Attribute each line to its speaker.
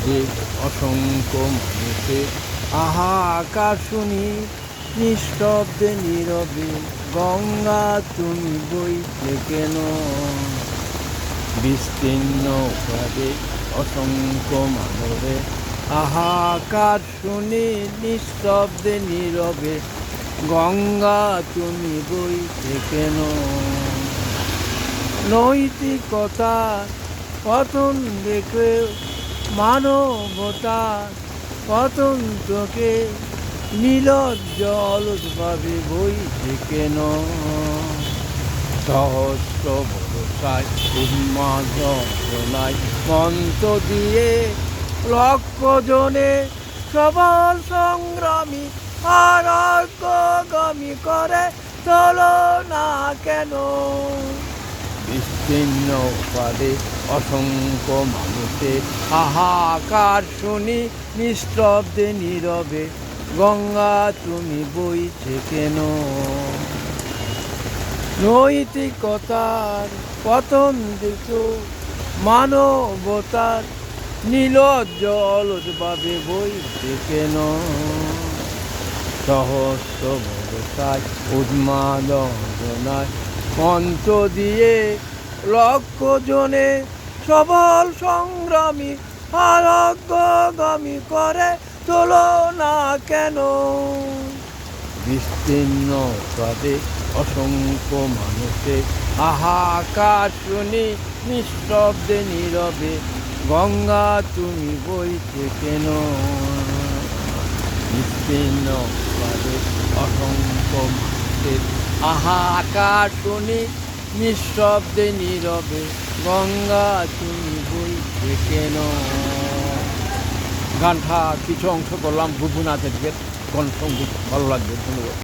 Speaker 1: পাবে অসংখ্য মানুষে আহাকার শুনি নিস্তব্ধে নীরবে গঙ্গা তুমি বইতে কেন বিস্তীর্ণ পাবে অসংখ্য মানবে আহাকার শুনি নিস্তব্ধে নীরবে গঙ্গা তুমি বইতে কেন নৈতিকতা পতন দেখে মানবতা পতন তোকে নিলজ্জ অলসভাবে বইতে কেন সহস্র ভরসায় উন্মাদনায় মন্ত্র দিয়ে লক্ষ জনে সবল সংগ্রামী আর অগ্রগামী করে চলো না কেন বিস্তীর্ণ পারে অসংখ্য মানুষে হাহাকার শুনি নিস্তব্ধে নীরবে গঙ্গা তুমি বইছে কেন নৈতিকতার পতন দেখো মানবতার নিলজ্জ অলসভাবে বইছে কেন সহস্র ভরসায় উন্মাদনায় মন্ত্র দিয়ে লক্ষ জনে সবল সংগ্রামী আর অগ্রগামী করে চলো না কেন বিস্তীর্ণ পদে অসংখ্য মানুষে হাহাকার শুনি নিস্তব্ধে নীরবে গঙ্গা তুমি বইতে কেন বিস্তীর্ণ পদে অসংখ্য মানুষের হাহাকার শুনি নিঃশব্দে নীরবে গঙ্গা তুমি বইতে কেন গানটা কিছু অংশ করলাম বুবুনাথের কণ্ঠ সঙ্গীত ভালো লাগবে ধন্যবাদ।